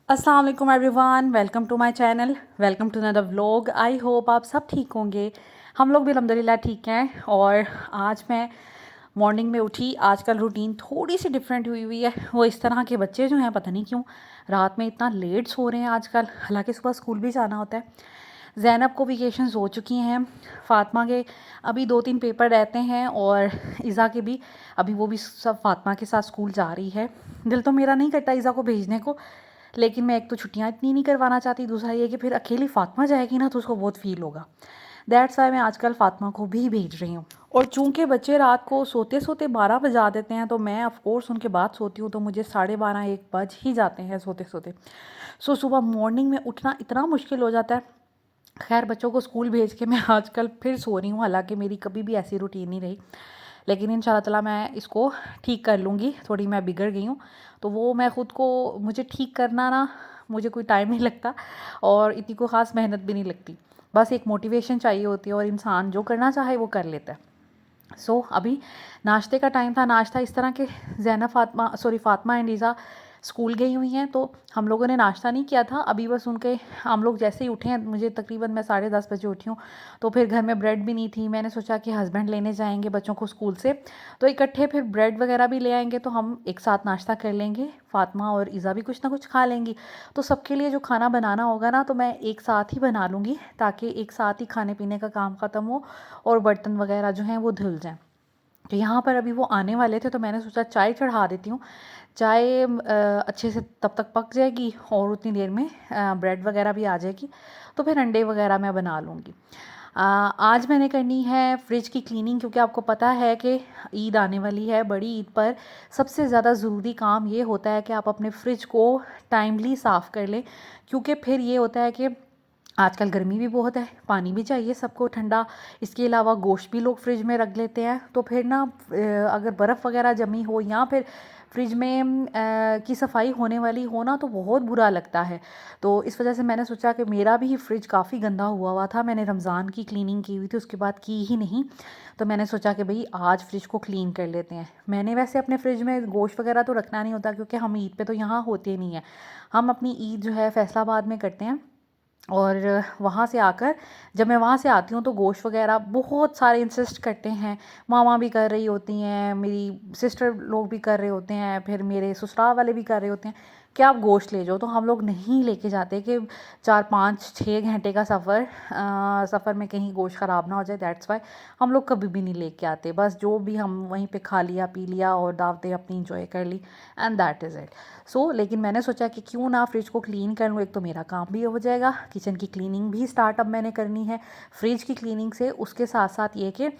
अस्सलाम वालेकुम everyone, welcome to my channel, welcome to another vlog. I hope आप सब ठीक होंगे। हम लोग भी अल्हम्दुलिल्लाह ठीक हैं। और आज मैं मॉर्निंग में उठी। आजकल रूटीन थोड़ी सी डिफरेंट हुई हुई है। वो इस तरह के बच्चे जो हैं पता नहीं क्यों रात में इतना लेट सो रहे हैं आजकल, हालांकि सुबह स्कूल भी जाना होता है। ज़ैनब को वेकेशंस हो चुकी हैं, फ़ातिमा के अभी 2-3 पेपर रहते हैं और इज़ा के भी अभी, वो भी सब फ़ातिमा के साथ स्कूल जा रही है। दिल तो मेरा नहीं करता इज़ा को भेजने को, लेकिन मैं एक तो छुट्टियाँ इतनी नहीं करवाना चाहती, दूसरा ये कि फिर अकेली फ़ातिमा जाएगी ना तो उसको बहुत फ़ील होगा। दैट्स वाई मैं आजकल फ़ातिमा को भी भेज रही हूँ। और चूँकि बच्चे रात को सोते सोते 12 बजा देते हैं, तो मैं ऑफ़ कोर्स उनके बाद सोती हूँ, तो मुझे 12:30-1 बज ही जाते हैं सोते सोते। सो सुबह मॉर्निंग में उठना इतना मुश्किल हो जाता है। खैर, बच्चों को स्कूल भेज के मैं आजकल फिर सो रही हूँ, हालांकि मेरी कभी भी ऐसी रूटीन नहीं रही। लेकिन इंशाल्लाह ताला मैं इसको ठीक कर लूँगी। थोड़ी मैं बिगड़ गई हूँ, तो वो मैं ख़ुद को, मुझे ठीक करना ना, मुझे कोई टाइम नहीं लगता और इतनी कोई ख़ास मेहनत भी नहीं लगती। बस एक मोटिवेशन चाहिए होती है और इंसान जो करना चाहे वो कर लेता है। अभी नाश्ते का टाइम था। नाश्ता इस तरह के, फ़ातिमा एंड ईज़ा स्कूल गई हुई हैं, तो हम लोगों ने नाश्ता नहीं किया था अभी। बस उनके, हम लोग जैसे ही उठे हैं, मुझे तकरीबन मैं 10:30 बजे उठी हूँ, तो फिर घर में ब्रेड भी नहीं थी। मैंने सोचा कि हस्बैंड लेने जाएंगे बच्चों को स्कूल से, तो इकट्ठे फिर ब्रेड वगैरह भी ले आएंगे, तो हम एक साथ नाश्ता कर लेंगे। फ़ातिमा और ईज़ा भी कुछ ना कुछ खा लेंगी। तो सबके लिए जो खाना बनाना होगा ना, तो मैं एक साथ ही बना लूँगी, ताकि एक साथ ही खाने पीने का काम ख़त्म हो और बर्तन वगैरह जो हैं वो धुल जाएँ। तो यहाँ पर अभी वो आने वाले थे, तो मैंने सोचा चाय चढ़ा देती हूँ। चाय अच्छे से तब तक पक जाएगी और उतनी देर में ब्रेड वगैरह भी आ जाएगी, तो फिर अंडे वगैरह मैं बना लूँगी। आज मैंने करनी है फ्रिज की क्लीनिंग, क्योंकि आपको पता है कि ईद आने वाली है। बड़ी ईद पर सबसे ज़्यादा ज़रूरी काम ये होता है कि आप अपने फ्रिज को टाइमली साफ़ कर लें, क्योंकि फिर ये होता है कि आजकल गर्मी भी बहुत है, पानी भी चाहिए सबको ठंडा। इसके अलावा गोश्त भी लोग फ्रिज में रख लेते हैं, तो फिर ना अगर बर्फ़ वगैरह जमी हो या फिर फ्रिज में की सफाई होने वाली हो ना, तो बहुत बुरा लगता है। तो इस वजह से मैंने सोचा कि मेरा भी फ्रिज काफ़ी गंदा हुआ हुआ था। मैंने रमज़ान की क्लीनिंग की हुई थी, उसके बाद की ही नहीं। तो मैंने सोचा कि भाई आज फ्रिज को क्लीन कर लेते हैं। मैंने वैसे अपने फ्रिज में गोश्त वगैरह तो रखना नहीं होता, क्योंकि हम ईद पे तो यहाँ होते नहीं है। हम अपनी ईद जो है फैसलाबाद में करते हैं, और वहाँ से आकर जब मैं वहाँ से आती हूँ, तो गोश्त वगैरह बहुत सारे इंसिस्ट करते हैं। मामा भी कर रही होती हैं, मेरी सिस्टर लोग भी कर रहे होते हैं, फिर मेरे ससुराल वाले भी कर रहे होते हैं कि आप गोश्त ले जाओ। तो हम लोग नहीं लेके जाते कि 4-5-6 घंटे का सफ़र में कहीं गोश्त ख़राब ना हो जाए। दैट्स वाई हम लोग कभी भी नहीं लेके आते। बस जो भी हम वहीं पे खा लिया, पी लिया और दावतें अपनी इंजॉय कर ली, एंड दैट इज़ इट। लेकिन मैंने सोचा कि क्यों ना फ्रिज को क्लीन कर लूँ। एक तो मेरा काम भी हो जाएगा, किचन की क्लीनिंग भी स्टार्ट अब मैंने करनी है फ्रिज की क्लीनिंग से। उसके साथ साथ ये कि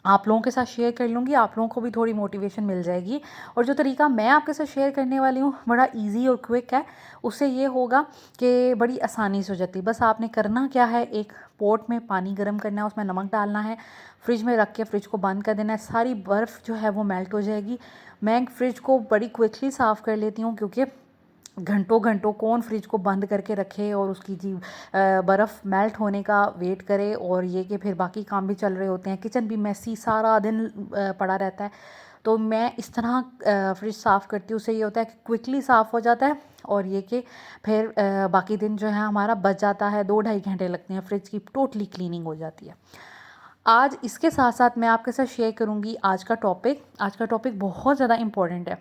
आप लोगों के साथ शेयर कर लूँगी, आप लोगों को भी थोड़ी मोटिवेशन मिल जाएगी। और जो तरीका मैं आपके साथ शेयर करने वाली हूँ बड़ा इजी और क्विक है। उससे ये होगा कि बड़ी आसानी से हो जाती है। बस आपने करना क्या है, एक पॉट में पानी गर्म करना है, उसमें नमक डालना है, फ्रिज में रख के फ्रिज को बंद कर देना है। सारी बर्फ़ जो है वो मेल्ट हो जाएगी। मैं फ्रिज को बड़ी क्विकली साफ़ कर लेती हूँ, क्योंकि घंटों घंटों कौन फ्रिज को बंद करके रखे और उसकी जी बर्फ़ मेल्ट होने का वेट करे, और ये कि फिर बाकी काम भी चल रहे होते हैं, किचन भी मैसी सारा दिन पड़ा रहता है। तो मैं इस तरह फ्रिज साफ़ करती हूँ। उससे ये होता है कि क्विकली साफ़ हो जाता है, और ये कि फिर बाकी दिन जो है हमारा बच जाता है। 2-2.5 घंटे लगते हैं, फ्रिज की टोटली क्लीनिंग हो जाती है। आज इसके साथ साथ मैं आपके साथ शेयर करूँगी आज का टॉपिक। आज का टॉपिक बहुत ज़्यादा इम्पोर्टेंट है।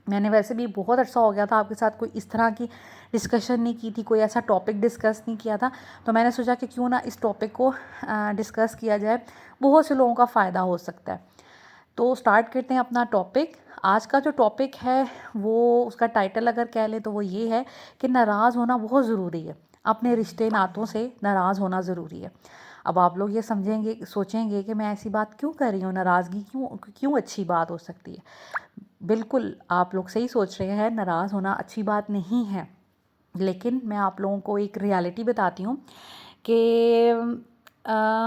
मैंने वैसे भी बहुत अर्सा हो गया था आपके साथ कोई इस तरह की डिस्कशन नहीं की थी, कोई ऐसा टॉपिक डिस्कस नहीं किया था। तो मैंने सोचा कि क्यों ना इस टॉपिक को डिस्कस किया जाए, बहुत से लोगों का फ़ायदा हो सकता है। तो स्टार्ट करते हैं अपना टॉपिक। आज का जो टॉपिक है, वो उसका टाइटल अगर कह लें तो वो ये है कि नाराज़ होना बहुत ज़रूरी है। अपने रिश्ते नातों से नाराज़ होना ज़रूरी है। अब आप लोग ये समझेंगे, सोचेंगे कि मैं ऐसी बात क्यों कर रही हूँ, नाराज़गी क्यों क्यों अच्छी बात हो सकती है। बिल्कुल आप लोग सही सोच रहे हैं, नाराज़ होना अच्छी बात नहीं है। लेकिन मैं आप लोगों को एक रियलिटी बताती हूँ कि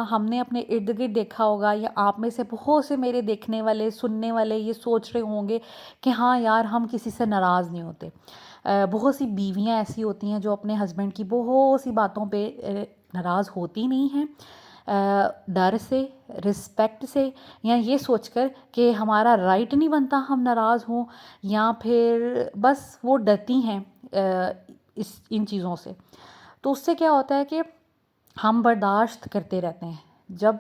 हमने अपने इर्द गिर्द देखा होगा, या आप में से बहुत से मेरे देखने वाले, सुनने वाले ये सोच रहे होंगे कि हाँ यार, हम किसी से नाराज़ नहीं होते। बहुत सी बीवियाँ ऐसी होती हैं जो अपने हस्बैंड की बहुत सी बातों पे नाराज़ होती नहीं हैं, डर से, रिस्पेक्ट से, या ये सोचकर कि हमारा राइट नहीं बनता हम नाराज़ हों, या फिर बस वो डरती हैं इस इन चीज़ों से। तो उससे क्या होता है कि हम बर्दाश्त करते रहते हैं। जब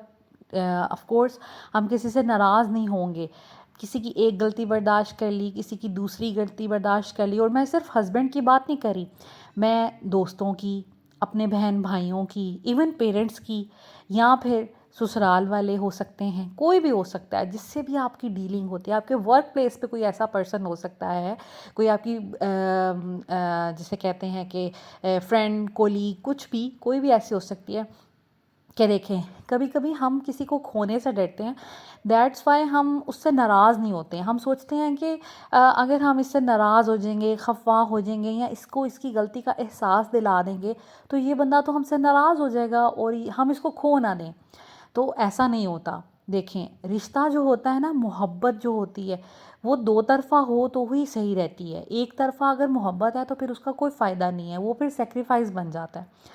ऑफ़ कोर्स हम किसी से नाराज़ नहीं होंगे, किसी की एक गलती बर्दाश्त कर ली, किसी की दूसरी गलती बर्दाश्त कर ली, और मैं सिर्फ़ हस्बैंड की बात नहीं कर रही, मैं दोस्तों की, अपने बहन भाइयों की, इवन पेरेंट्स की, या फिर ससुराल वाले हो सकते हैं, कोई भी हो सकता है जिससे भी आपकी डीलिंग होती है। आपके वर्क प्लेस पे कोई ऐसा पर्सन हो सकता है, कोई आपकी जिसे कहते हैं कि फ्रेंड, कोलीग, कुछ भी, कोई भी ऐसी हो सकती है कि देखें, कभी कभी हम किसी को खोने से डरते हैं। दैट्स वाई हम उससे नाराज़ नहीं होते हैं। हम सोचते हैं कि अगर हम इससे नाराज़ हो जाएंगे, खफा हो जाएंगे, या इसको इसकी गलती का एहसास दिला देंगे, तो ये बंदा तो हमसे नाराज़ हो जाएगा और हम इसको खो ना दें। तो ऐसा नहीं होता। देखें, रिश्ता जो होता है ना, मोहब्बत जो होती है, वो दो तरफ़ा हो तो ही सही रहती है। एक तरफ़ा अगर मोहब्बत है तो फिर उसका कोई फ़ायदा नहीं है, वो फिर सेक्रीफाइस बन जाता है।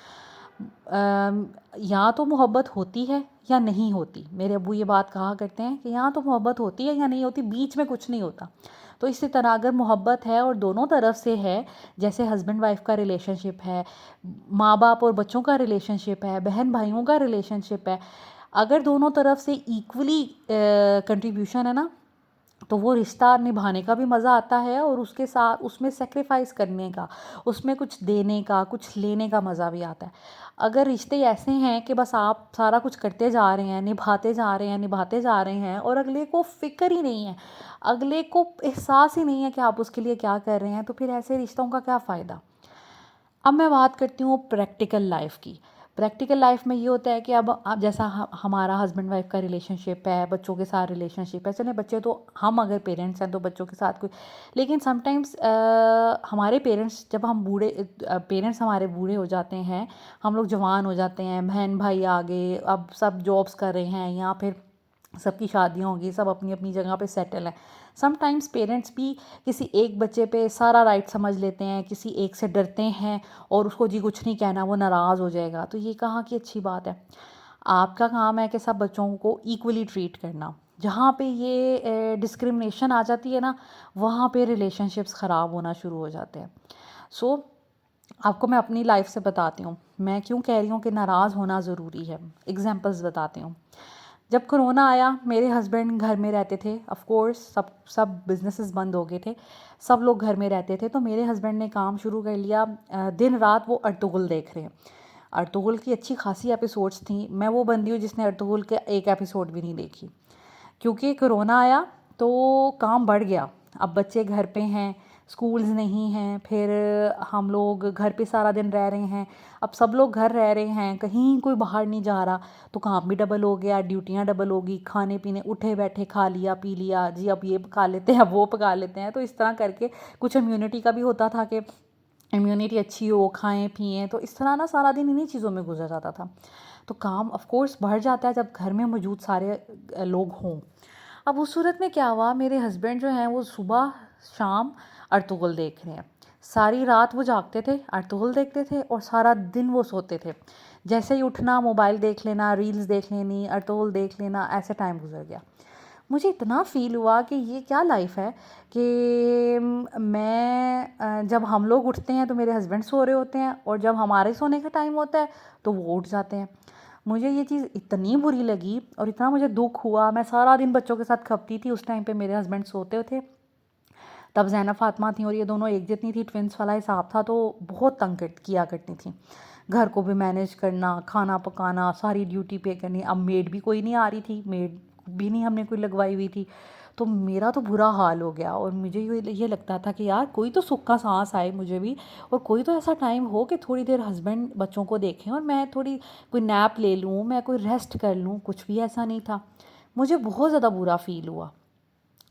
या तो मोहब्बत होती है या नहीं होती। मेरे अब्बू ये बात कहा करते हैं कि या तो मोहब्बत होती है या नहीं होती, बीच में कुछ नहीं होता। तो इसी तरह अगर मोहब्बत है और दोनों तरफ से है, जैसे हस्बैंड वाइफ का रिलेशनशिप है, माँ बाप और बच्चों का रिलेशनशिप है, बहन भाइयों का रिलेशनशिप है, अगर दोनों तरफ से इक्वली कंट्रीब्यूशन है ना, तो वो रिश्ता निभाने का भी मज़ा आता है, और उसके साथ उसमें सेक्रीफाइस करने का, उसमें कुछ देने का, कुछ लेने का मज़ा भी आता है। अगर रिश्ते ऐसे हैं कि बस आप सारा कुछ करते जा रहे हैं, निभाते जा रहे हैं, निभाते जा रहे हैं, और अगले को फ़िक्र ही नहीं है, अगले को एहसास ही नहीं है कि आप उसके लिए क्या कर रहे हैं, तो फिर ऐसे रिश्तों का क्या फ़ायदा। अब मैं बात करती हूँ प्रैक्टिकल लाइफ की। प्रैक्टिकल लाइफ में ये होता है कि अब जैसा हमारा हस्बैंड वाइफ का रिलेशनशिप है, बच्चों के साथ रिलेशनशिप है, चले बच्चे तो हम अगर पेरेंट्स हैं तो बच्चों के साथ कोई, लेकिन समटाइम्स हमारे पेरेंट्स, जब हम बूढ़े पेरेंट्स हमारे बूढ़े हो जाते हैं, हम लोग जवान हो जाते हैं, बहन भाई आ गए, अब सब जॉब्स कर रहे हैं, या फिर सबकी शादियाँ होंगी, सब अपनी अपनी जगह पे सेटल हैं। समटाइम्स पेरेंट्स भी किसी एक बच्चे पे सारा राइट समझ लेते हैं, किसी एक से डरते हैं, और उसको जी कुछ नहीं कहना, वो नाराज़ हो जाएगा। तो ये कहाँ की अच्छी बात है। आपका काम है कि सब बच्चों को इक्वली ट्रीट करना। जहाँ पे ये डिस्क्रिमिनेशन आ जाती है ना, वहाँ पे रिलेशनशिप्स ख़राब होना शुरू हो जाते हैं। सो आपको मैं अपनी लाइफ से बताती हूँ, मैं क्यों कह रही हूँ कि नाराज़ होना ज़रूरी है। एग्जांपल्स बताती हूँ। जब कोरोना आया, मेरे हस्बैंड घर में रहते थे, ऑफ कोर्स सब बिजनेसेस बंद हो गए थे, सब लोग घर में रहते थे, तो मेरे हस्बैंड ने काम शुरू कर लिया। दिन रात वो अर्तुगरुल देख रहे हैं। अर्तुगरुल की अच्छी खासी एपिसोड्स थी। मैं वो बंदी हूँ जिसने अर्तुगरुल के एक एपिसोड भी नहीं देखी, क्योंकि कोरोना आया तो काम बढ़ गया। अब बच्चे घर पे हैं, स्कूल्स नहीं हैं, फिर हम लोग घर पे सारा दिन रह रहे हैं। अब सब लोग घर रह रहे हैं, कहीं कोई बाहर नहीं जा रहा, तो काम भी डबल हो गया, ड्यूटियाँ डबल हो गई, खाने पीने, उठे बैठे खा लिया पी लिया जी, अब ये पका लेते हैं, अब वो पका लेते हैं। तो इस तरह करके कुछ इम्यूनिटी का भी होता था कि इम्यूनिटी अच्छी हो, खाएं पिएँ, तो इस तरह ना सारा दिन इन्हीं चीज़ों में गुजर जाता था। तो काम ऑफ कोर्स बढ़ जाता है जब घर में मौजूद सारे लोग हों। अब उस सूरत में क्या हुआ, मेरे हस्बैंड जो हैं वो सुबह शाम अर्तुगरुल देख रहे हैं। सारी रात वो जागते थे, अर्तुगरुल देखते थे, और सारा दिन वो सोते थे। जैसे ही उठना, मोबाइल देख लेना, रील्स देख लेनी, अर्तुगरुल देख लेना, ऐसे टाइम गुजर गया। मुझे इतना फ़ील हुआ कि ये क्या लाइफ है कि मैं जब हम लोग उठते हैं तो मेरे हस्बैंड सो रहे होते हैं, और जब हमारे सोने का टाइम होता है तो वो उठ जाते हैं। मुझे ये चीज़ इतनी बुरी लगी और इतना मुझे दुख हुआ। मैं सारा दिन बच्चों के साथ खपती थी, उस टाइम पे मेरे हस्बैंड सोते थे। तब ज़ैनब फ़ातिमा थी और ये दोनों एक जितनी थी, ट्विंस वाला हिसाब था, तो बहुत तंग किया करती थी। घर को भी मैनेज करना, खाना पकाना, सारी ड्यूटी पे करनी। अब मेड भी कोई नहीं आ रही थी, मेड भी नहीं हमने कोई लगवाई हुई थी, तो मेरा तो बुरा हाल हो गया। और मुझे ये लगता था कि यार कोई तो सुख का सांस आए मुझे भी, और कोई तो ऐसा टाइम हो कि थोड़ी देर हस्बैंड बच्चों को देखें और मैं थोड़ी कोई नैप ले लूँ, मैं कोई रेस्ट कर लूँ। कुछ भी ऐसा नहीं था। मुझे बहुत ज़्यादा बुरा फ़ील हुआ।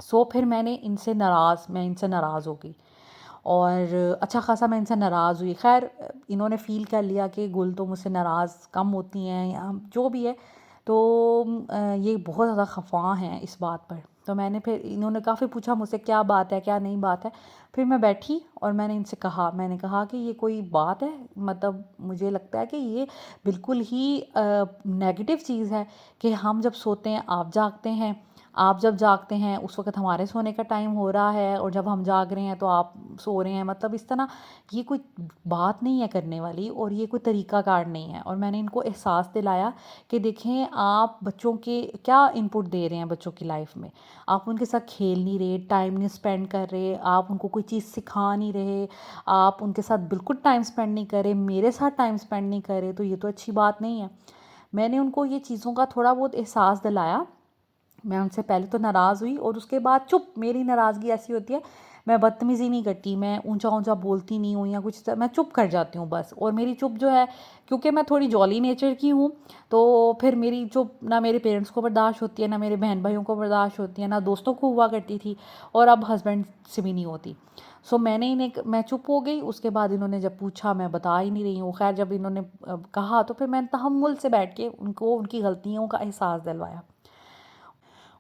सो फिर मैं इनसे नाराज़ हो गई, और अच्छा खासा मैं इनसे नाराज़ हुई। खैर इन्होंने फ़ील कर लिया कि गुल तो मुझसे नाराज़ कम होती हैं, या जो भी है, तो ये बहुत ज़्यादा खफ़ा हैं इस बात पर। तो फिर इन्होंने काफ़ी पूछा मुझसे, क्या बात है, क्या नहीं बात है। फिर मैं बैठी और मैंने कहा कि ये कोई बात है, मतलब मुझे लगता है कि ये बिल्कुल ही नेगेटिव चीज़ है कि हम जब सोते हैं आप जागते हैं, आप जब जागते हैं उस वक़्त हमारे सोने का टाइम हो रहा है, और जब हम जाग रहे हैं तो आप सो रहे हैं। मतलब इस तरह ये कोई बात नहीं है करने वाली, और ये कोई तरीक़ाकार नहीं है। और मैंने इनको एहसास दिलाया कि देखें, आप बच्चों के क्या इनपुट दे रहे हैं बच्चों की लाइफ में। आप उनके साथ खेल नहीं रहे, टाइम नहीं स्पेंड कर रहे, आप उनको कोई चीज़ सिखा नहीं रहे, आप उनके साथ बिल्कुल टाइम स्पेंड नहीं कर रहे, मेरे साथ टाइम स्पेंड नहीं कर रहे, तो ये तो अच्छी बात नहीं है। मैंने उनको ये चीज़ों का थोड़ा बहुत एहसास दिलाया। मैं उनसे पहले तो नाराज़ हुई, और उसके बाद चुप। मेरी नाराज़गी ऐसी होती है, मैं बदतमीज़ी नहीं करती, मैं ऊंचा ऊंचा बोलती नहीं हूँ या कुछ, मैं चुप कर जाती हूँ बस। और मेरी चुप जो है, क्योंकि मैं थोड़ी जॉली नेचर की हूँ, तो फिर मेरी चुप ना मेरे पेरेंट्स को बर्दाश्त होती है, ना मेरे बहन भाइयों को बर्दाश्त होती है, ना दोस्तों को हुआ करती थी, और अब हस्बैंड से भी नहीं होती। सो मैंने इन्हें, मैं चुप हो गई। उसके बाद इन्होंने जब पूछा, मैं बता ही नहीं रही हूँ। खैर, जब इन्होंने कहा तो फिर मैंने तहम्मुल से बैठ के उनको उनकी गलतियों का एहसास दिलवाया।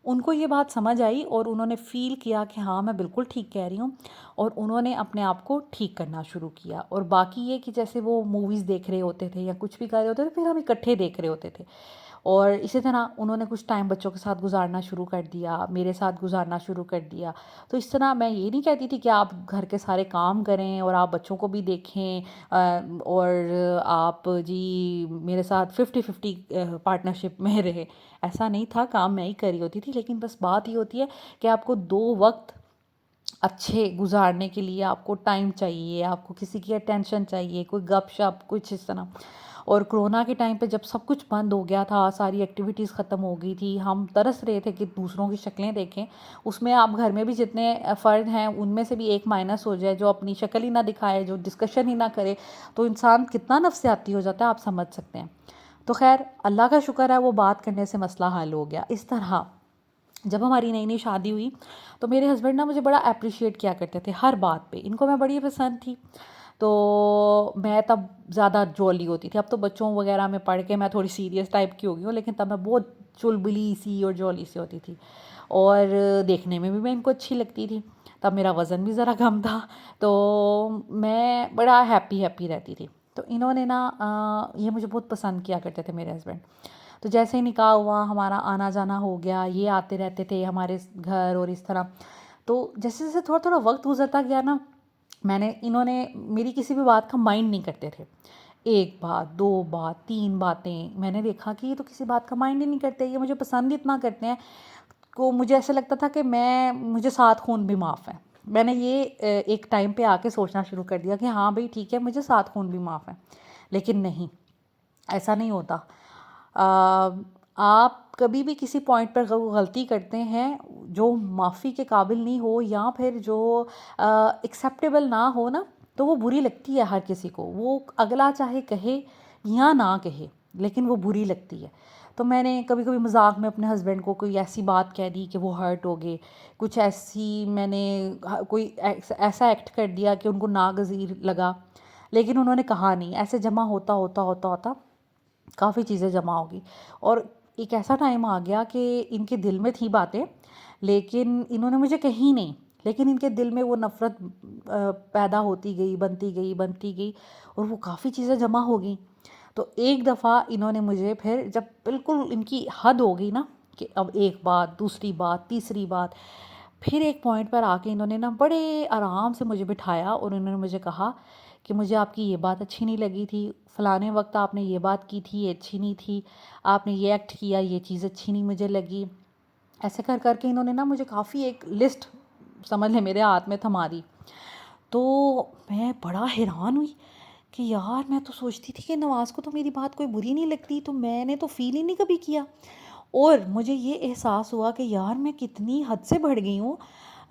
उनको ये बात समझ आई, और उन्होंने फ़ील किया कि हाँ, मैं बिल्कुल ठीक कह रही हूँ, और उन्होंने अपने आप को ठीक करना शुरू किया। और बाकी ये कि जैसे वो मूवीज़ देख रहे होते थे या कुछ भी कर रहे होते थे, फिर हम इकट्ठे देख रहे होते थे। और इसी तरह उन्होंने कुछ टाइम बच्चों के साथ गुजारना शुरू कर दिया, मेरे साथ गुजारना शुरू कर दिया। तो इस तरह मैं ये नहीं कहती थी कि आप घर के सारे काम करें और आप बच्चों को भी देखें, और आप जी मेरे साथ 50-50 पार्टनरशिप में रहे। ऐसा नहीं था, काम मैं ही कर रही होती थी। लेकिन बस बात ये होती है कि आपको 2 वक़्त अच्छे गुज़ारने के लिए आपको टाइम चाहिए, आपको किसी की अटेंशन चाहिए, कोई गप-शप कुछ इस तरह। और कोरोना के टाइम पे जब सब कुछ बंद हो गया था, सारी एक्टिविटीज़ ख़त्म हो गई थी, हम तरस रहे थे कि दूसरों की शक्लें देखें। उसमें आप घर में भी जितने फ़र्द हैं, उनमें से भी एक माइनस हो जाए, जो अपनी शक्ल ही ना दिखाए, जो डिस्कशन ही ना करे, तो इंसान कितना नफ़सियाती हो जाता है, आप समझ सकते हैं। तो ख़ैर, अल्लाह का शुक्र है, वो बात करने से मसला हल हो गया। इस तरह जब हमारी नई नई शादी हुई, तो मेरे हस्बैंड ना मुझे बड़ा अप्रिशिएट किया करते थे हर बात पे। इनको मैं बड़ी पसंद थी, तो मैं तब ज़्यादा जॉली होती थी। अब तो बच्चों वगैरह में पढ़ के मैं थोड़ी सीरियस टाइप की हो गई हूँ, लेकिन तब मैं बहुत चुलबुली सी और जॉली सी होती थी। और देखने में भी मैं इनको अच्छी लगती थी। तब मेरा वज़न भी ज़रा कम था, तो मैं बड़ा हैप्पी हैप्पी रहती थी। तो इन्होंने ना ये मुझे बहुत पसंद किया करते थे मेरे हस्बैंड। तो जैसे ही निकाह हुआ, हमारा आना जाना हो गया, ये आते रहते थे हमारे घर, और इस तरह। तो जैसे जैसे थोड़ा थोड़ा वक्त गुजरता गया ना, इन्होंने मेरी किसी भी बात का माइंड नहीं करते थे। एक बात, दो बात, तीन बातें, मैंने देखा कि ये तो किसी बात का माइंड ही नहीं करते, ये मुझे पसंद ही इतना करते हैं को मुझे ऐसा लगता था कि मुझे 7 खून भी माफ़ है। मैंने ये एक टाइम पे आके सोचना शुरू कर दिया कि हाँ भाई ठीक है, मुझे 7 खून भी माफ़ है। लेकिन नहीं, ऐसा नहीं होता। आप कभी भी किसी पॉइंट पर गलती करते हैं जो माफ़ी के काबिल नहीं हो, या फिर जो एक्सेप्टेबल ना हो ना, तो वो बुरी लगती है हर किसी को। वो अगला चाहे कहे या ना कहे, लेकिन वो बुरी लगती है। तो मैंने कभी कभी मजाक में अपने हस्बैंड को कोई ऐसी बात कह दी कि वो हर्ट हो गए। कुछ ऐसी मैंने कोई ऐसा एक्ट कर दिया कि उनको नागज़ीर लगा, लेकिन उन्होंने कहा नहीं। ऐसे जमा होता होता होता होता काफ़ी चीज़ें जमा होगी, और एक ऐसा टाइम आ गया कि इनके दिल में थी बातें, लेकिन इन्होंने मुझे कही नहीं। लेकिन इनके दिल में वो नफ़रत पैदा होती गई, बनती गई, बनती गई, और वो काफ़ी चीज़ें जमा हो गई। तो एक दफ़ा इन्होंने मुझे, फिर जब बिल्कुल इनकी हद हो गई ना, कि अब एक बात, दूसरी बात, तीसरी बात, फिर एक पॉइंट पर आके इन्होंने ना बड़े आराम से मुझे बिठाया, और उन्होंने मुझे कहा कि मुझे आपकी ये बात अच्छी नहीं लगी थी, फ़लाने वक्त आपने ये बात की थी, ये अच्छी नहीं थी, आपने ये एक्ट किया, ये चीज़ अच्छी नहीं मुझे लगी। ऐसे कर करके इन्होंने ना मुझे काफ़ी एक लिस्ट, समझ लें, मेरे हाथ में थमा दी। तो मैं बड़ा हैरान हुई कि यार, मैं तो सोचती थी कि नवाज़ को तो मेरी बात कोई बुरी नहीं लगती, तो मैंने तो फ़ील ही नहीं कभी किया। और मुझे ये एहसास हुआ कि यार, मैं कितनी हद से बढ़ गई हूँ,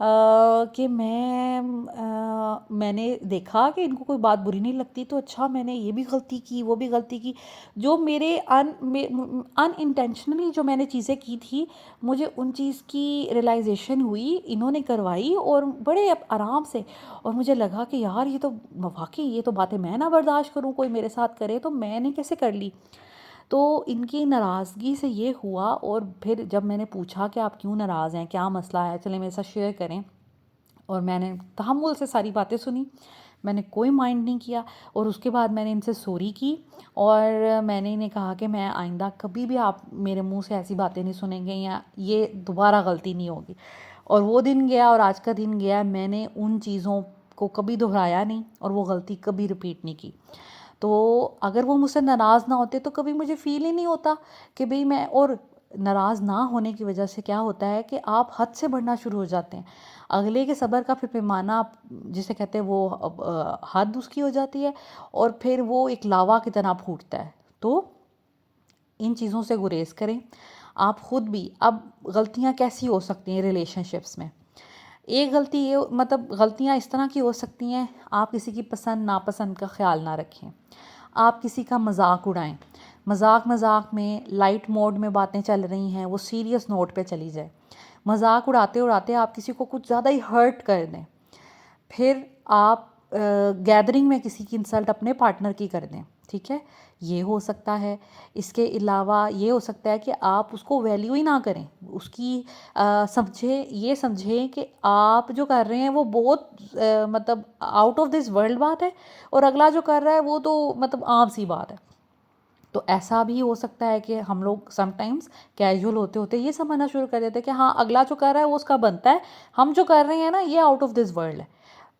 कि मैंने देखा कि इनको कोई बात बुरी नहीं लगती, तो अच्छा मैंने ये भी गलती की, वो भी गलती की। जो मेरे अनइंटेंशनली जो मैंने चीज़ें की थी, मुझे उन चीज़ की रियलाइजेशन हुई, इन्होंने करवाई, और बड़े आराम से। और मुझे लगा कि यार, ये तो वाकई, ये तो बातें मैं ना बर्दाश्त करूँ, कोई मेरे साथ करे, तो मैंने कैसे कर ली। तो इनकी नाराज़गी से ये हुआ। और फिर जब मैंने पूछा कि आप क्यों नाराज़ हैं, क्या मसला है, चलें मेरे साथ शेयर करें, और मैंने तहम्मुल से सारी बातें सुनी। मैंने कोई माइंड नहीं किया। और उसके बाद मैंने इनसे सॉरी की और मैंने इन्हें कहा कि मैं आइंदा कभी भी आप मेरे मुंह से ऐसी बातें नहीं सुनेंगे या ये दोबारा गलती नहीं होगी। और वो दिन गया और आज का दिन गया, मैंने उन चीज़ों को कभी दोहराया नहीं और वो गलती कभी रिपीट नहीं की। तो अगर वो मुझसे नाराज़ ना होते तो कभी मुझे फ़ील ही नहीं होता कि भाई मैं, और नाराज़ ना होने की वजह से क्या होता है कि आप हद से बढ़ना शुरू हो जाते हैं। अगले के सब्र का फिर पैमाना जिसे कहते हैं वो हद उसकी हो जाती है और फिर वो एक लावा की तरह फूटता है। तो इन चीज़ों से गुरेज करें। आप ख़ुद भी, अब गलतियाँ कैसी हो सकती हैं रिलेशनशिप्स में, एक गलती ये मतलब गलतियाँ इस तरह की हो सकती हैं, आप किसी की पसंद नापसंद का ख्याल ना रखें, आप किसी का मजाक उड़ाएं, मजाक मजाक में लाइट मोड में बातें चल रही हैं वो सीरियस नोट पे चली जाए, मजाक उड़ाते उड़ाते आप किसी को कुछ ज़्यादा ही हर्ट कर दें, फिर आप गैदरिंग में किसी की इंसल्ट अपने पार्टनर की कर दें, ठीक है, ये हो सकता है। इसके अलावा ये हो सकता है कि आप उसको वैल्यू ही ना करें, उसकी ये समझें कि आप जो कर रहे हैं वो बहुत मतलब आउट ऑफ दिस वर्ल्ड बात है और अगला जो कर रहा है वो तो मतलब आम सी बात है। तो ऐसा भी हो सकता है कि हम लोग समटाइम्स कैजुअल होते होते ये समझना शुरू कर देते हैं कि हाँ अगला जो कर रहा है वो उसका बनता है, हम जो कर रहे हैं ना ये आउट ऑफ दिस वर्ल्ड है।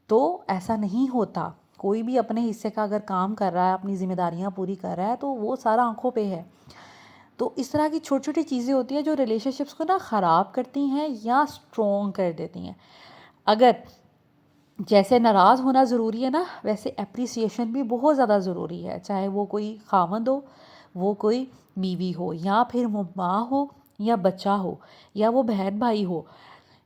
तो ऐसा नहीं होता। कोई भी अपने हिस्से का अगर काम कर रहा है, अपनी जिम्मेदारियां पूरी कर रहा है तो वो सारा आंखों पे है। तो इस तरह की छोटी छोटी चीज़ें होती हैं जो रिलेशनशिप्स को ना ख़राब करती हैं या स्ट्रॉन्ग कर देती हैं। अगर जैसे नाराज़ होना ज़रूरी है ना, वैसे एप्रिसिएशन भी बहुत ज़्यादा ज़रूरी है, चाहे वो कोई खामद हो, वो कोई बीवी हो, या फिर वो माँ हो या बच्चा हो या वो बहन भाई हो।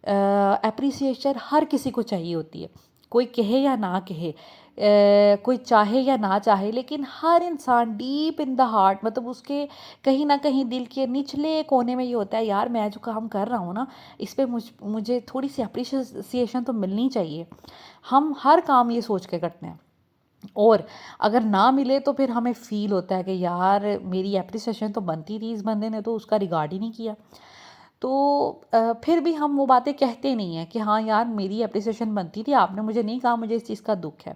एप्रिसिएशन हर किसी को चाहिए होती है, कोई कहे या ना कहे, कोई चाहे या ना चाहे, लेकिन हर इंसान डीप इन द हार्ट मतलब उसके कहीं ना कहीं दिल के निचले कोने में ये होता है, यार मैं जो काम कर रहा हूँ ना इस पर मुझे थोड़ी सी अप्रिसिएशन तो मिलनी चाहिए। हम हर काम ये सोच के करते हैं और अगर ना मिले तो फिर हमें फ़ील होता है कि यार मेरी एप्रिसिएशन तो बनती थी, इस बंदे ने तो उसका रिगार्ड ही नहीं किया। तो फिर भी हम वो बातें कहते नहीं हैं कि हाँ यार मेरी एप्रिसिएशन बनती थी, आपने मुझे नहीं कहा, मुझे इस चीज़ का दुख है।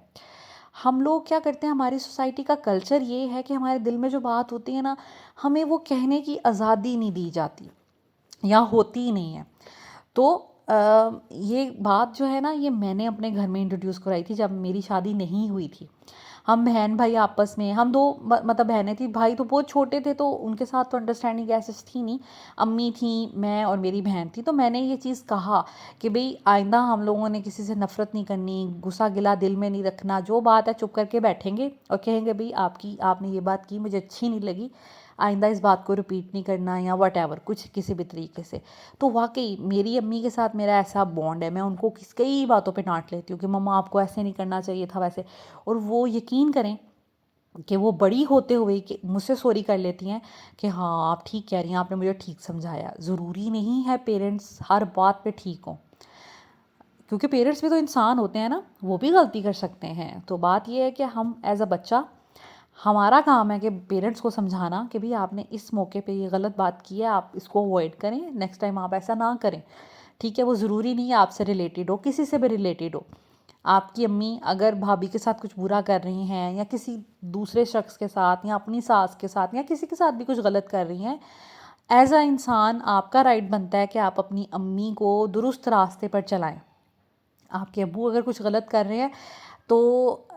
हम लोग क्या करते हैं, हमारी सोसाइटी का कल्चर ये है कि हमारे दिल में जो बात होती है ना, हमें वो कहने की आज़ादी नहीं दी जाती या होती ही नहीं है। तो ये बात जो है ना, ये मैंने अपने घर में इंट्रोड्यूस कराई थी जब मेरी शादी नहीं हुई थी। हम बहन भाई आपस में, हम दो मतलब बहनें थी, भाई तो बहुत छोटे थे तो उनके साथ तो अंडरस्टैंडिंग ऐसे थी नहीं। अम्मी थी, मैं और मेरी बहन थी। तो मैंने ये चीज़ कहा कि भाई आइंदा हम लोगों ने किसी से नफ़रत नहीं करनी, गुस्सा गिला दिल में नहीं रखना, जो बात है चुप करके बैठेंगे और कहेंगे भाई आपने ये बात की मुझे अच्छी नहीं लगी, आइंदा इस बात को रिपीट नहीं करना या वट कुछ किसी भी तरीके से। तो वाकई मेरी अम्मी के साथ मेरा ऐसा बॉन्ड है, मैं उनको कई बातों पे डांट लेती हूँ कि मम्मा आपको ऐसे नहीं करना चाहिए था वैसे, और वो यकीन करें कि वो बड़ी होते हुए कि मुझसे सॉरी कर लेती हैं कि हाँ आप ठीक कह रही हैं, आपने मुझे ठीक समझाया। ज़रूरी नहीं है पेरेंट्स हर बात पे ठीक हों, क्योंकि पेरेंट्स भी तो इंसान होते हैं ना, वो भी गलती कर सकते हैं। तो बात ये है कि हम एज अ बच्चा, हमारा काम है कि पेरेंट्स को समझाना कि भाई आपने इस मौके पे ये गलत बात की है, आप इसको अवॉइड करें, नेक्स्ट टाइम आप ऐसा ना करें, ठीक है। वो ज़रूरी नहीं है आपसे रिलेटेड हो, किसी से भी रिलेटेड हो। आपकी अम्मी अगर भाभी के साथ कुछ बुरा कर रही हैं या किसी दूसरे शख्स के साथ या अपनी सास के साथ या किसी के साथ भी कुछ गलत कर रही हैं, एज अ इंसान आपका राइट बनता है कि आप अपनी अम्मी को दुरुस्त रास्ते पर चलाएं। आपके अब्बू अगर कुछ गलत कर रहे हैं तो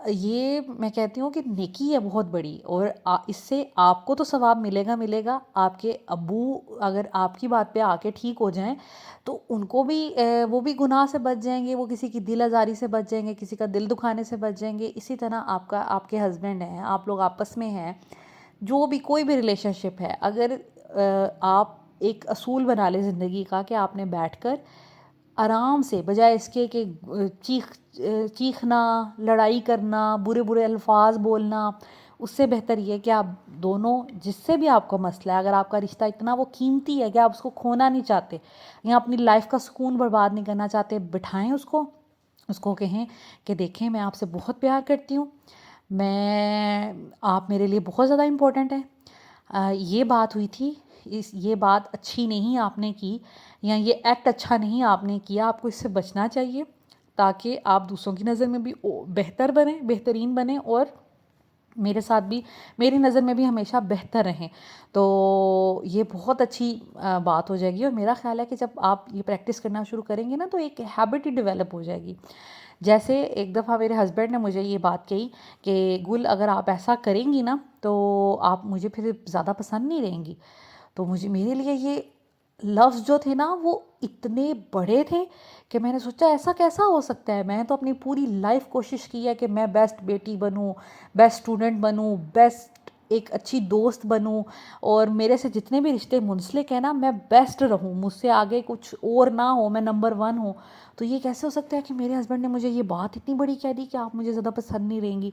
ये मैं कहती हूँ कि नेकी है बहुत बड़ी, और इससे आपको तो सवाब मिलेगा मिलेगा, आपके अब्बू अगर आपकी बात पे आके ठीक हो जाएं तो उनको भी वो भी गुनाह से बच जाएंगे, वो किसी की दिल आज़ारी से बच जाएंगे, किसी का दिल दुखाने से बच जाएंगे। इसी तरह आपके हस्बैंड हैं, आप लोग आपस में हैं, जो भी कोई भी रिलेशनशिप है, अगर आप एक असूल बना लें ज़िंदगी का कि आपने बैठकर आराम से, बजाय इसके कि चीखना, लड़ाई करना, बुरे बुरे अल्फाज बोलना, उससे बेहतर ये कि आप दोनों, जिससे भी आपको मसला है, अगर आपका रिश्ता इतना वो कीमती है कि आप उसको खोना नहीं चाहते या अपनी लाइफ का सुकून बर्बाद नहीं करना चाहते, बिठाएं उसको कहें कि देखें मैं आपसे बहुत प्यार करती हूँ, आप मेरे लिए बहुत ज़्यादा इम्पोर्टेंट है, ये बात हुई थी, ये बात अच्छी नहीं आपने की या ये एक्ट अच्छा नहीं आपने किया, आपको इससे बचना चाहिए, ताकि आप दूसरों की नज़र में भी बेहतर बने, बेहतरीन बने, और मेरे साथ भी, मेरी नज़र में भी हमेशा बेहतर रहें। तो ये बहुत अच्छी बात हो जाएगी, और मेरा ख़्याल है कि जब आप ये प्रैक्टिस करना शुरू करेंगे ना, तो एक हैबिट ही डेवलप हो जाएगी। जैसे एक दफ़ा मेरे हस्बैंड ने मुझे ये बात कही कि गुल, अगर आप ऐसा करेंगी ना तो आप मुझे फिर ज़्यादा पसंद नहीं रहेंगी। तो मुझे, मेरे लिए ये लफ्ज़ जो थे ना वो इतने बड़े थे कि मैंने सोचा ऐसा कैसा हो सकता है। मैं तो अपनी पूरी लाइफ कोशिश की है कि मैं बेस्ट बेटी बनूं, बेस्ट स्टूडेंट बनूं, बेस्ट एक अच्छी दोस्त बनूं, और मेरे से जितने भी रिश्ते मुंसलिक हैं ना, मैं बेस्ट रहूं, मुझसे आगे कुछ और ना हो, मैं नंबर 1 हूं। तो ये कैसे हो सकता है कि मेरे हस्बैंड ने मुझे ये बात इतनी बड़ी कह दी कि आप मुझे ज़्यादा पसंद नहीं रहेंगी।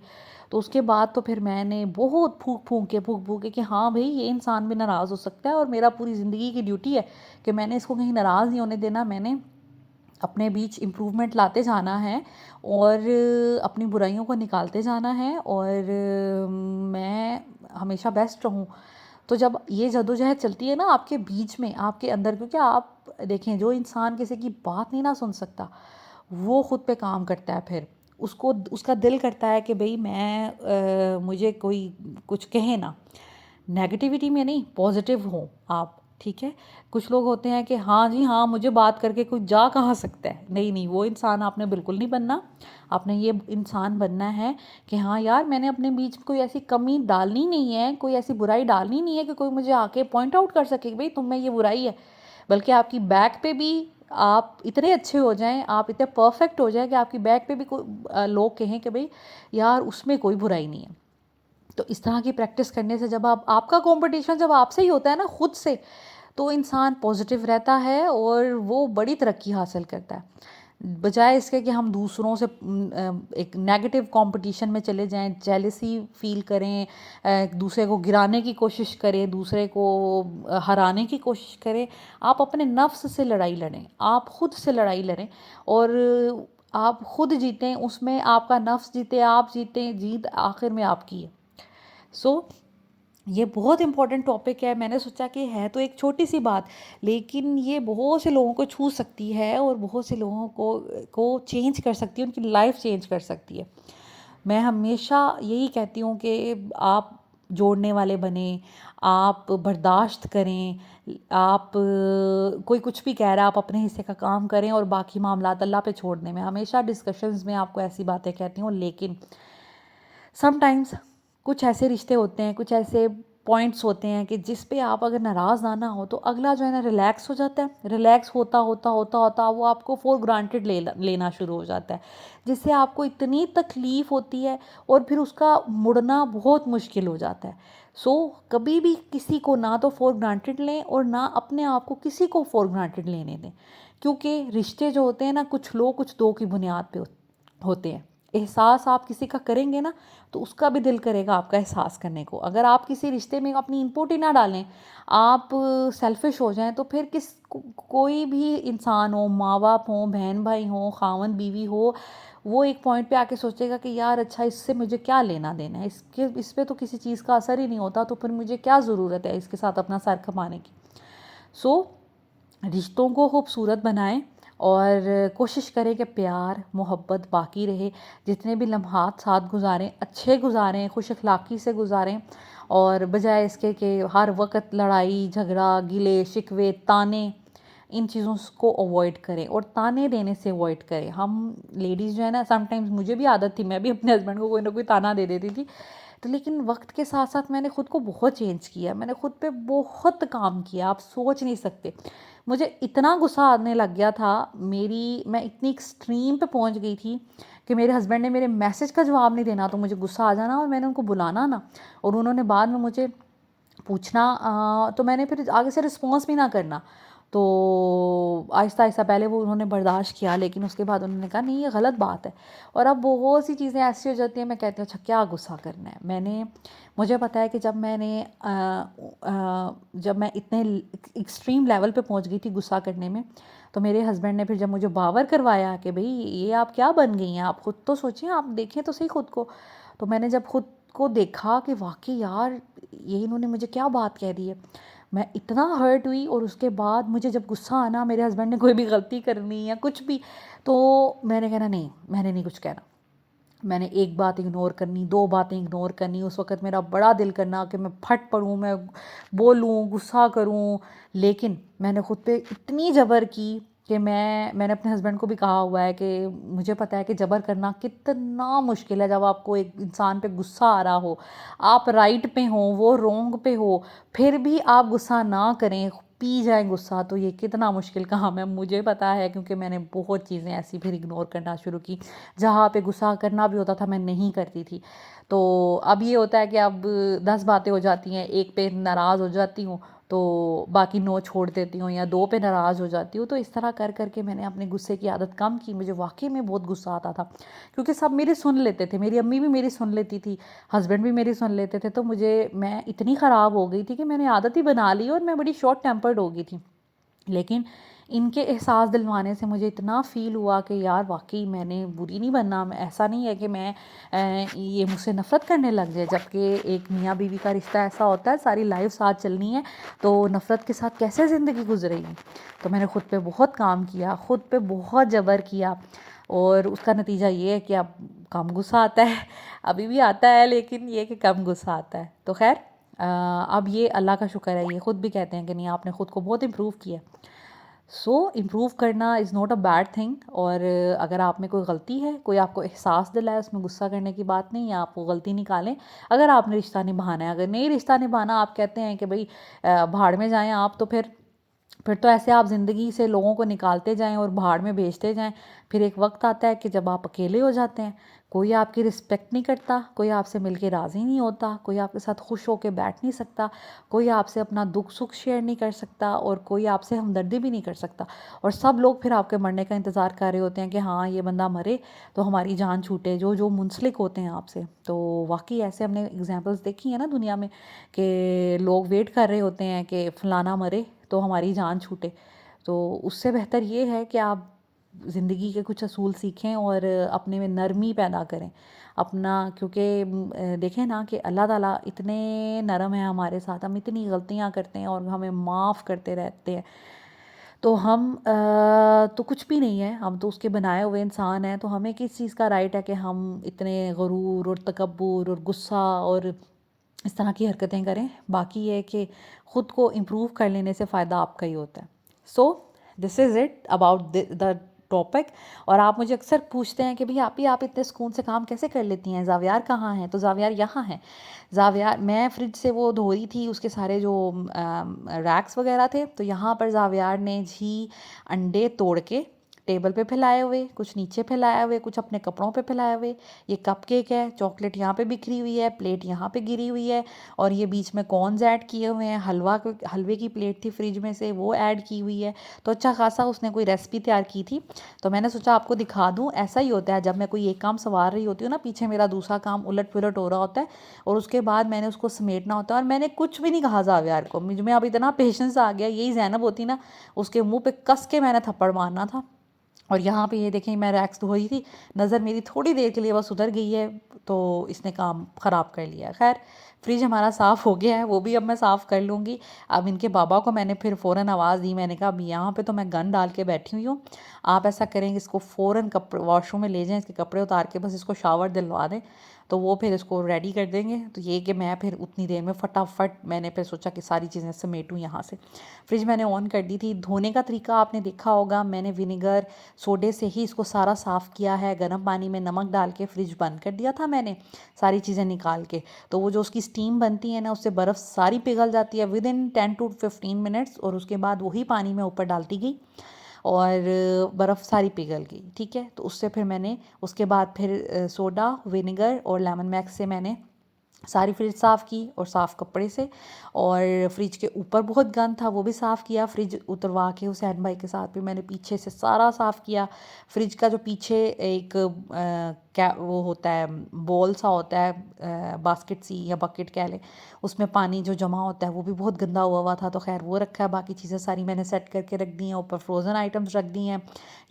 तो उसके बाद तो फिर मैंने बहुत फूँक फूँक के कि हाँ भाई, ये इंसान भी नाराज़ हो सकता है, और मेरा पूरी ज़िंदगी की ड्यूटी है कि मैंने इसको कहीं नाराज़ नहीं होने देना। मैंने अपने बीच इम्प्रूवमेंट लाते जाना है, और अपनी बुराइयों को निकालते जाना है, और मैं हमेशा बेस्ट रहूँ। तो जब ये जद्दोजहद चलती है ना आपके बीच में, आपके अंदर, क्योंकि आप देखें, जो इंसान किसी की बात नहीं ना सुन सकता, वो खुद पे काम करता है। फिर उसको, उसका दिल करता है कि भाई मैं मुझे कोई कुछ कहे ना, नेगेटिविटी में नहीं, पॉजिटिव हो आप, ठीक है। कुछ लोग होते हैं कि हाँ जी हाँ, मुझे बात करके कोई जा कहाँ सकता है। नहीं नहीं, वो इंसान आपने बिल्कुल नहीं बनना। आपने ये इंसान बनना है कि हाँ यार, मैंने अपने बीच में कोई ऐसी कमी डालनी नहीं है, कोई ऐसी बुराई डालनी नहीं है कि कोई मुझे आके पॉइंट आउट कर सके कि भाई तुम में ये बुराई है। बल्कि आपकी बैक पे भी आप इतने अच्छे हो जाएं, आप इतने परफेक्ट हो जाएं कि आपकी बैक पे भी कोई लोग कहें कि भाई यार, उसमें कोई बुराई नहीं है। तो इस तरह की प्रैक्टिस करने से, जब आप, आपका कंपटीशन जब आपसे ही होता है ना, खुद से, तो इंसान पॉजिटिव रहता है और वो बड़ी तरक्की हासिल करता है। बजाय इसके कि हम दूसरों से एक नेगेटिव कंपटीशन में चले जाएं, जेलसी फील करें, दूसरे को गिराने की कोशिश करें, दूसरे को हराने की कोशिश करें। आप अपने नफ्स से लड़ाई लड़ें, आप खुद से लड़ाई लड़ें, और आप खुद जीतें उसमें, आपका नफ्स जीते, आप जीतें, जीत आखिर में आपकी है। सो ये बहुत इम्पोर्टेंट टॉपिक है। मैंने सोचा कि है तो एक छोटी सी बात, लेकिन ये बहुत से लोगों को छू सकती है, और बहुत से लोगों को चेंज कर सकती है, उनकी लाइफ चेंज कर सकती है। मैं हमेशा यही कहती हूँ कि आप जोड़ने वाले बने, आप बर्दाश्त करें, आप कोई कुछ भी कह रहा है, आप अपने हिस्से का काम करें, और बाकी मामलात अल्लाह पे छोड़ने में। हमेशा डिस्कशंस में आपको ऐसी बातें कहती हूँ, लेकिन समटाइम्स कुछ ऐसे रिश्ते होते हैं, कुछ ऐसे पॉइंट्स होते हैं कि जिस पे आप अगर नाराज़ ना हो, तो अगला जो है ना रिलैक्स हो जाता है। रिलैक्स होता होता होता होता वो आपको फॉर ग्रांटेड लेना शुरू हो जाता है, जिससे आपको इतनी तकलीफ़ होती है, और फिर उसका मुड़ना बहुत मुश्किल हो जाता है। सो कभी भी किसी को ना तो फॉर ग्रांटेड लें, और ना अपने आप को किसी को फॉर ग्रांटेड लेने दें, क्योंकि रिश्ते जो होते हैं ना, कुछ लोग कुछ दो की बुनियाद पे होते हैं। एहसास आप किसी का करेंगे ना, तो उसका भी दिल करेगा आपका एहसास करने को। अगर आप किसी रिश्ते में अपनी इनपुट ही ना डालें, आप सेल्फिश हो जाएं, तो फिर कोई भी इंसान हो, माँ बाप हो, बहन भाई हो, खावन बीवी हो, वो एक पॉइंट पे आके सोचेगा कि यार अच्छा, इससे मुझे क्या लेना देना है, इस पे तो किसी चीज़ का असर ही नहीं होता, तो फिर मुझे क्या ज़रूरत है इसके साथ अपना सर खपाने की। सो रिश्तों को खूबसूरत बनाएं, और कोशिश करें कि प्यार मोहब्बत बाकी रहे। जितने भी लम्हात साथ गुजारें, अच्छे गुजारें, खुश अखलाक़ी से गुजारें, और बजाय इसके कि हर वक्त लड़ाई झगड़ा, गिले शिकवे, ताने, इन चीज़ों को अवॉइड करें, और ताने देने से अवॉइड करें। हम लेडीज़ जो है ना, समटाइम्स मुझे भी आदत थी, मैं भी अपने हस्बैंड को कोई ना कोई ताना दे देती थी। तो लेकिन वक्त के साथ साथ मैंने ख़ुद को बहुत चेंज किया, मैंने ख़ुद पे बहुत काम किया, आप सोच नहीं सकते। मुझे इतना गुस्सा आने लग गया था, मैं इतनी एक्सट्रीम पे पहुंच गई थी कि मेरे हस्बैंड ने मेरे मैसेज का जवाब नहीं देना तो मुझे गुस्सा आ जाना, और मैंने उनको बुलाना ना, और उन्होंने बाद में मुझे पूछना, तो मैंने फिर आगे से रिस्पॉन्स भी ना करना। तो आहिस्ता आहिस्ता पहले वो उन्होंने बर्दाश्त किया, लेकिन उसके बाद उन्होंने कहा नहीं, ये गलत बात है। और अब बहुत सी चीज़ें ऐसी हो जाती हैं, मैं कहती हूँ अच्छा क्या गुस्सा करना है। मुझे पता है कि जब मैं इतने एक्सट्रीम लेवल पे पहुंच गई थी गुस्सा करने में, तो मेरे हस्बैंड ने फिर जब मुझे बावर करवाया कि भाई ये आप क्या बन गई हैं, आप खुद तो सोचिए, आप देखें तो सही खुद को। तो मैंने जब खुद को देखा कि वाकई यार, ये इन्होंने मुझे क्या बात कह दी है, मैं इतना हर्ट हुई। और उसके बाद मुझे जब गुस्सा आना, मेरे हस्बैंड ने कोई भी गलती करनी या कुछ भी, तो मैंने कहना नहीं, मैंने नहीं कुछ कहना। मैंने एक बात इग्नोर करनी, दो बातें इग्नोर करनी। उस वक़्त मेरा बड़ा दिल करना कि मैं फट पड़ूँ, मैं बोलूँ, गुस्सा करूँ। लेकिन मैंने ख़ुद पे इतनी ज़बर की कि मैंने अपने हस्बैंड को भी कहा हुआ है कि मुझे पता है कि ज़बर करना कितना मुश्किल है। जब आपको एक इंसान पे गुस्सा आ रहा हो, आप राइट पे हो, वो रॉन्ग पे हो, फिर भी आप गुस्सा ना करें, पी जाए गुस्सा, तो ये कितना मुश्किल काम है। मुझे पता है, क्योंकि मैंने बहुत चीज़ें ऐसी फिर इग्नोर करना शुरू की। जहाँ पे गुस्सा करना भी होता था, मैं नहीं करती थी। तो अब ये होता है कि अब 10 बातें हो जाती हैं, एक पे नाराज़ हो जाती हूँ तो बाकी 9 छोड़ देती हूँ, या 2 पे नाराज़ हो जाती हूँ। तो इस तरह कर के मैंने अपने गुस्से की आदत कम की। मुझे वाक़ई में बहुत गुस्सा आता था, क्योंकि सब मेरी सुन लेते थे। मेरी अम्मी भी मेरी सुन लेती थी, हस्बैंड भी मेरी सुन लेते थे। तो मैं इतनी ख़राब हो गई थी कि मैंने आदत ही बना ली और मैं बड़ी शॉर्ट टेम्पर्ड हो गई थी। लेकिन इनके एहसास दिलवाने से मुझे इतना फ़ील हुआ कि यार वाक़ई मैंने बुरी नहीं बनना। ऐसा नहीं है कि ये मुझसे नफ़रत करने लग जाए, जबकि एक मियाँ बीवी का रिश्ता ऐसा होता है, सारी लाइफ साथ चलनी है, तो नफ़रत के साथ कैसे ज़िंदगी गुजरेगी। तो मैंने ख़ुद पे बहुत काम किया, ख़ुद पे बहुत जबर किया, और उसका नतीजा ये है कि अब कम गुस्सा आता है। अभी भी आता है, लेकिन ये कि कम गुस्सा आता है। तो खैर, अब ये अल्लाह का शुक्र है, ये ख़ुद भी कहते हैं कि नहीं, आपने ख़ुद को बहुत इम्प्रूव किया। सो इम्प्रूव करना is not a bad thing. और अगर आप में कोई गलती है, कोई आपको एहसास दिलाए, उसमें गुस्सा करने की बात नहीं है, आप वो गलती निकालें। अगर आपने रिश्ता निभाना है, अगर नहीं रिश्ता निभाना, आप कहते हैं कि भाई भाड़ में जाएं आप, तो फिर तो ऐसे आप ज़िंदगी से लोगों को निकालते जाएं और भाड़ में भेजते जाएं। फिर एक वक्त आता है कि जब आप अकेले हो जाते हैं, कोई आपकी रिस्पेक्ट नहीं करता, कोई आपसे मिलके राज़ी नहीं होता, कोई आपके साथ खुश होकर बैठ नहीं सकता, कोई आपसे अपना दुख सुख शेयर नहीं कर सकता, और कोई आपसे हमदर्दी भी नहीं कर सकता। और सब लोग फिर आपके मरने का इंतज़ार कर रहे होते हैं कि हाँ, ये बंदा मरे तो हमारी जान छूटे, जो जो मुंसलिक होते हैं आपसे। तो वाकई ऐसे हमने एग्जाम्पल्स देखी है ना दुनिया में, कि लोग वेट कर रहे होते हैं कि फ़लाना मरे तो हमारी जान छूटे। तो उससे बेहतर ये है कि आप ज़िंदगी के कुछ असूल सीखें और अपने में नरमी पैदा करें अपना। क्योंकि देखें ना कि अल्लाह ताला इतने नरम है हमारे साथ, हम इतनी गलतियां करते हैं और हमें माफ़ करते रहते हैं। तो हम तो कुछ भी नहीं है, हम तो उसके बनाए हुए इंसान हैं। तो हमें किस चीज़ का राइट है कि हम इतने गरूर और तकब्बुर और गुस्सा और इस तरह की हरकतें करें। बाकी ये कि ख़ुद को इम्प्रूव कर लेने से फ़ायदा आपका ही होता है। सो this is it about the topic. और आप मुझे अक्सर पूछते हैं कि भई आप इतने सुकून से काम कैसे कर लेती हैं, ज़ावियार कहाँ हैं? तो ज़ावियार यहाँ हैं। ज़ावियार, मैं फ्रिज से वो धो रही थी, उसके सारे जो रैक्स वगैरह थे, तो यहाँ पर ज़ावियार ने जी अंडे तोड़ के टेबल पे फैलाए हुए, कुछ नीचे फैलाए हुए, कुछ अपने कपड़ों पे फैलाए हुए। ये कपकेक है, चॉकलेट यहाँ पे बिखरी हुई है, प्लेट यहाँ पे गिरी हुई है, और ये बीच में कॉर्न्स ऐड किए हुए हैं, हलवे की प्लेट थी फ्रिज में से, वो ऐड की हुई है। तो अच्छा खासा उसने कोई रेसिपी तैयार की थी, तो मैंने सोचा आपको दिखा दूँ। ऐसा ही होता है, जब मैं कोई एक काम संवार रही होती हूँ ना, पीछे मेरा दूसरा काम उलट पुलट हो रहा होता है, और उसके बाद मैंने उसको समेटना होता है। और मैंने कुछ भी नहीं कहा ज़ावियार को, मुझ में अब इतना पेशेंस आ गया। यही ज़ैनब होती ना, उसके मुँह पे कस के मैंने थप्पड़ मारना था। और यहाँ पे ये देखें, मैं रैक्स धो रही थी, नज़र मेरी थोड़ी देर के लिए बस उधर गई है, तो इसने काम ख़राब कर लिया। खैर, फ्रिज हमारा साफ़ हो गया है, वो भी अब मैं साफ़ कर लूँगी। अब इनके बाबा को मैंने फिर फ़ौरन आवाज़ दी, मैंने कहा अब यहाँ पे तो मैं गन डाल के बैठी हुई हूँ, आप ऐसा करेंगे, इसको फ़ौरन कपड़े वॉशरूम में ले जाएँ, इसके कपड़े उतार के बस इसको शावर दिलवा दें, तो वो फिर इसको रेडी कर देंगे। तो ये कि मैं फिर उतनी देर में फटाफट मैंने फिर सोचा कि सारी चीज़ें समेटूँ यहाँ से। फ्रिज मैंने ऑन कर दी थी। धोने का तरीका आपने देखा होगा, मैंने विनेगर सोडे से ही इसको सारा साफ़ किया है। गर्म पानी में नमक डाल के फ्रिज बंद कर दिया था मैंने, सारी चीज़ें निकाल के। तो वो जो उसकी स्टीम बनती है ना, उससे बर्फ़ सारी पिघल जाती है विद इन 10 to 15 मिनट्स, और उसके बाद वही पानी में ऊपर डालती गई और बर्फ़ सारी पिघल गई। ठीक है, तो उससे फिर मैंने उसके बाद फिर सोडा, विनेगर और लेमन मैक्स से मैंने सारी फ्रिज साफ़ की, और साफ़ कपड़े से। और फ्रिज के ऊपर बहुत गंद था, वो भी साफ़ किया। फ्रिज उतरवा के हुसैन भाई के साथ भी मैंने पीछे से सारा साफ़ किया। फ्रिज का जो पीछे एक क्या वो होता है, बॉल सा होता है, बास्केट सी या बकेट कह लें, उसमें पानी जो जमा होता है वो भी बहुत गंदा हुआ हुआ था, तो खैर वो रखा है। बाकी चीज़ें सारी मैंने सेट करके रख दी हैं, ऊपर फ्रोज़न आइटम्स रख दी हैं।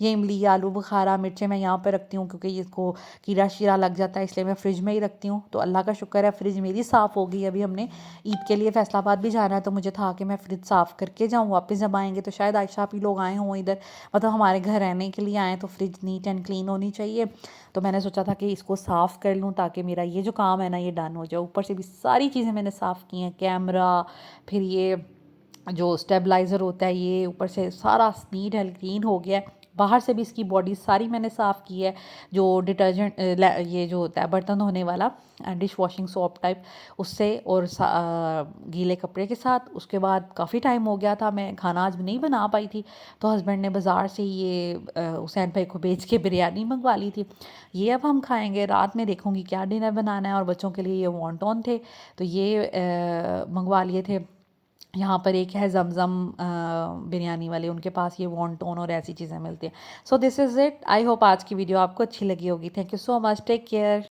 ये इमली, आलू बुखारा, मिर्चें मैं यहाँ पर रखती हूँ क्योंकि इसको कीड़ा शीरा लग जाता है, इसलिए मैं फ्रिज में ही रखती हूँ। तो अल्लाह का शुक्र है फ्रिज मेरी साफ़ हो गई। अभी हमने ईद के लिए फैसलाबाद भी जाना है, तो मुझे था कि मैं फ्रिज साफ़ करके जाऊँ, वापस जब आएंगे तो शायद आयशा आप ही लोग आए हों इधर, मतलब हमारे घर रहने के लिए आएँ, तो फ्रिज नीट एंड क्लीन होनी चाहिए। तो मैंने सोचा था कि इसको साफ़ कर लूँ ताकि मेरा ये जो काम है ना ये डन हो जाए। ऊपर से भी सारी चीज़ें मैंने साफ़ की हैं, कैमरा, फिर ये जो स्टेबलाइज़र होता है, ये ऊपर से सारा नीट एंड क्लीन हो गया है। बाहर से भी इसकी बॉडी सारी मैंने साफ़ की है, जो डिटर्जेंट ये जो होता है बर्तन धोने वाला डिश वॉशिंग सोप टाइप, उससे और गीले कपड़े के साथ। उसके बाद काफ़ी टाइम हो गया था, मैं खाना आज नहीं बना पाई थी, तो हस्बैंड ने बाज़ार से ये हुसैन भाई को बेच के बिरयानी मंगवा ली थी। ये अब हम खाएंगे। रात में देखूंगी क्या डिनर बनाना है, और बच्चों के लिए ये वॉन्टॉन थे तो ये मंगवा लिए थे। यहाँ पर एक है जमज़म बिरयानी वाले, उनके पास ये वॉन्टोन और ऐसी चीज़ें मिलती हैं। So this is it. I hope आज की वीडियो आपको अच्छी लगी होगी। Thank you so much, take care.